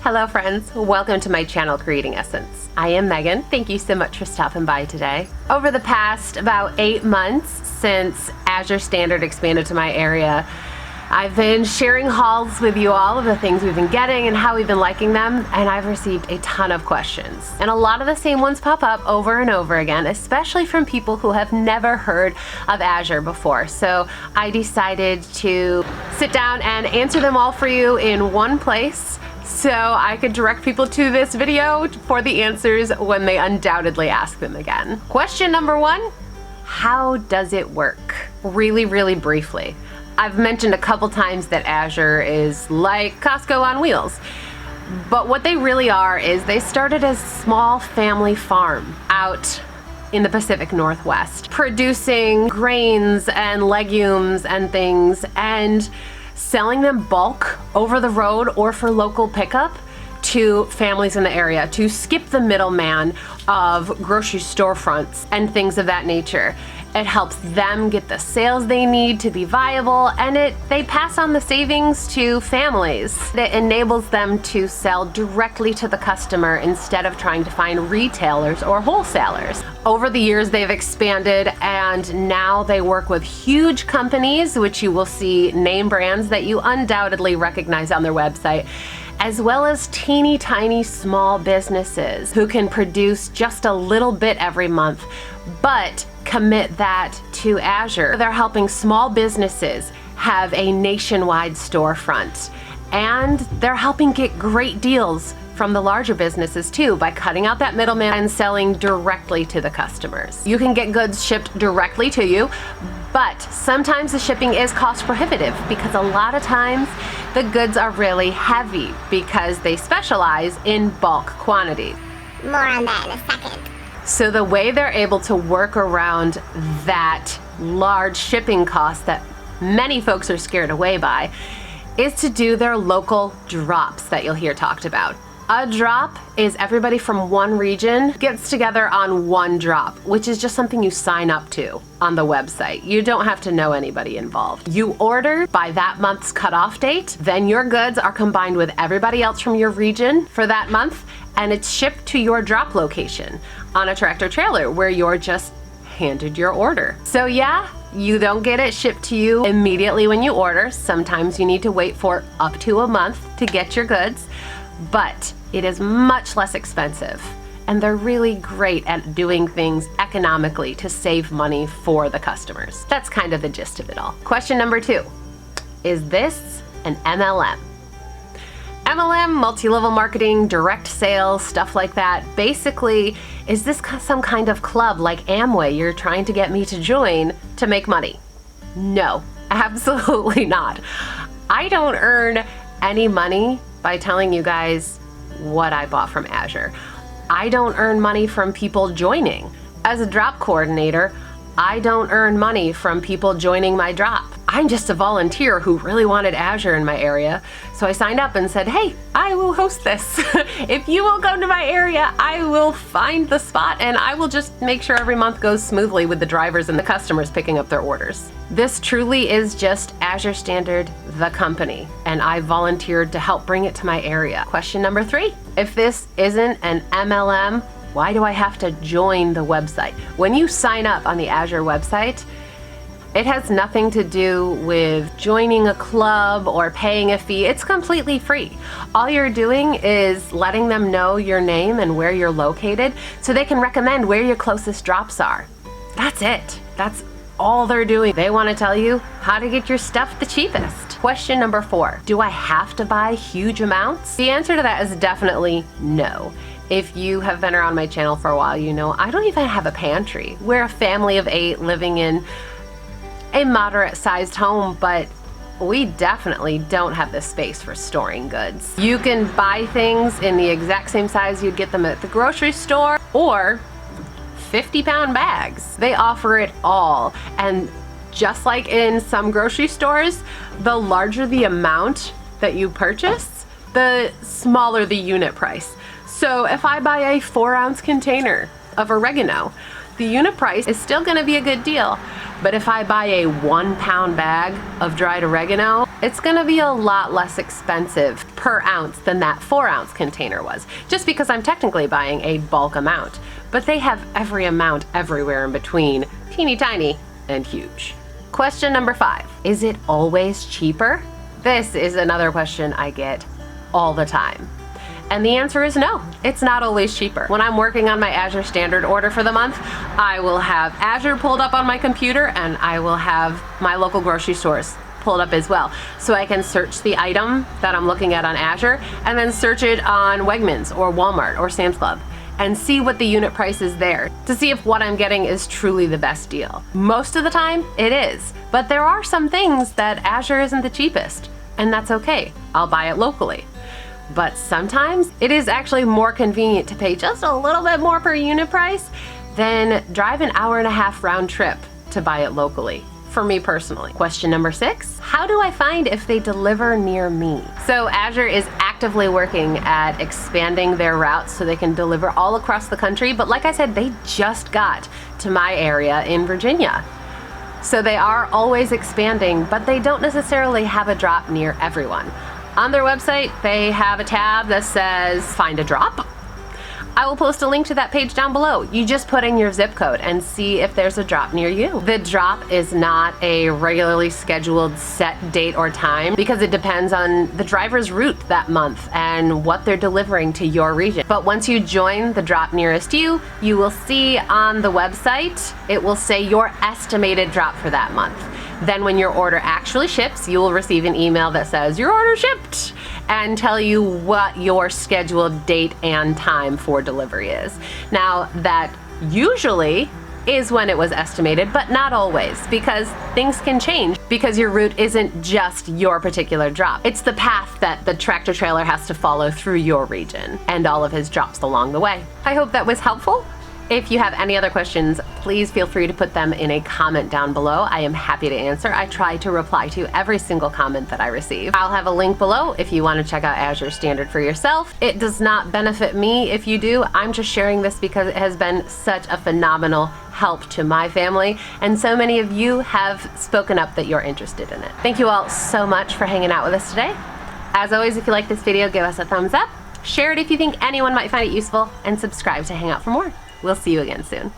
Hello friends, welcome to my channel Creating Essence. I am Megan. Thank you so much for stopping by today. Over the past about 8 months since Azure Standard expanded to my area, I've been sharing hauls with you all of the things we've been getting and how we've been liking them, and I've received a ton of questions. And a lot of the same ones pop up over and over again, especially from people who have never heard of Azure before. So I decided to sit down and answer them all for you in one place, so I could direct people to this video for the answers when they undoubtedly ask them again. Question number 1, how does it work? Really briefly. I've mentioned a couple times that Azure is like Costco on wheels. But what they really are is they started as a small family farm out in the Pacific Northwest, producing grains and legumes and things and selling them bulk over the road or for local pickup to families in the area to skip the middleman of grocery storefronts and things of that nature. It helps them get the sales they need to be viable, and they pass on the savings to families. It enables them to sell directly to the customer instead of trying to find retailers or wholesalers. Over the years, they've expanded, and now they work with huge companies, which you will see name brands that you undoubtedly recognize on their website, as well as teeny tiny small businesses who can produce just a little bit every month, but commit that to Azure. They're helping small businesses have a nationwide storefront, and they're helping get great deals from the larger businesses too by cutting out that middleman and selling directly to the customers. You can get goods shipped directly to you, but sometimes the shipping is cost prohibitive because a lot of times the goods are really heavy because they specialize in bulk quantities. More on that in a second. So the way they're able to work around that large shipping cost that many folks are scared away by is to do their local drops that you'll hear talked about. A drop is everybody from one region gets together on one drop, which is just something you sign up to on the website. You don't have to know anybody involved. You order by that month's cutoff date, then your goods are combined with everybody else from your region for that month, and it's shipped to your drop location on a tractor trailer where you're just handed your order. So yeah, you don't get it shipped to you immediately when you order. Sometimes you need to wait for up to a month to get your goods, but it is much less expensive, and they're really great at doing things economically to save money for the customers. That's kind of the gist of it all. Question number 2, is this an MLM? MLM, multi-level marketing, direct sales, stuff like that. Basically, is this some kind of club like Amway you're trying to get me to join to make money? No, absolutely not. I don't earn any money by telling you guys what I bought from Azure. I don't earn money from people joining. As a drop coordinator, I don't earn money from people joining my drop. I'm just a volunteer who really wanted Azure in my area, so I signed up and said, hey, I will host this. If you will come to my area, I will find the spot and I will just make sure every month goes smoothly with the drivers and the customers picking up their orders. This truly is just Azure Standard, the company, and I volunteered to help bring it to my area. Question number 3, if this isn't an MLM, why do I have to join the website? When you sign up on the Azure website, it has nothing to do with joining a club or paying a fee. It's completely free. All you're doing is letting them know your name and where you're located so they can recommend where your closest drops are. That's it. That's all they're doing. They want to tell you how to get your stuff the cheapest. Question number 4, do I have to buy huge amounts? The answer to that is definitely no. If you have been around my channel for a while, you know I don't even have a pantry. We're a family of 8 living in a moderate-sized home, but we definitely don't have the space for storing goods. You can buy things in the exact same size you'd get them at the grocery store, or 50-pound bags. They offer it all, and just like in some grocery stores, the larger the amount that you purchase, the smaller the unit price. So if I buy a 4-ounce container of oregano, the unit price is still gonna be a good deal, But if I buy a 1-pound bag of dried oregano, it's gonna be a lot less expensive per ounce than that 4-ounce container was, just because I'm technically buying a bulk amount. But they have every amount everywhere in between, teeny tiny and huge. Question number 5, is it always cheaper? This is another question I get all the time. And the answer is no, it's not always cheaper. When I'm working on my Azure standard order for the month, I will have Azure pulled up on my computer and I will have my local grocery stores pulled up as well. So I can search the item that I'm looking at on Azure and then search it on Wegmans or Walmart or Sam's Club and see what the unit price is there to see if what I'm getting is truly the best deal. Most of the time, it is. But there are some things that Azure isn't the cheapest, and that's okay. I'll buy it locally. But sometimes it is actually more convenient to pay just a little bit more per unit price than drive an 1.5-hour round trip to buy it locally, for me personally. Question number 6, how do I find if they deliver near me? So Azure is actively working at expanding their routes so they can deliver all across the country, but like I said, they just got to my area in Virginia. So they are always expanding, but they don't necessarily have a drop near everyone. On their website, they have a tab that says find a drop. I will post a link to that page down below. You just put in your zip code and see if there's a drop near you. The drop is not a regularly scheduled set date or time because it depends on the driver's route that month and what they're delivering to your region. But once you join the drop nearest you, you will see on the website, it will say your estimated drop for that month. Then when your order actually ships, you will receive an email that says your order shipped and tell you what your scheduled date and time for delivery is. Now that usually is when it was estimated, but not always, because things can change because your route isn't just your particular drop. It's the path that the tractor trailer has to follow through your region and all of his drops along the way. I hope that was helpful. If you have any other questions, please feel free to put them in a comment down below. I am happy to answer. I try to reply to every single comment that I receive. I'll have a link below if you want to check out Azure Standard for yourself. It does not benefit me if you do. I'm just sharing this because it has been such a phenomenal help to my family, and so many of you have spoken up that you're interested in it. Thank you all so much for hanging out with us today. As always, if you like this video, give us a thumbs up, share it if you think anyone might find it useful, and subscribe to hang out for more. We'll see you again soon.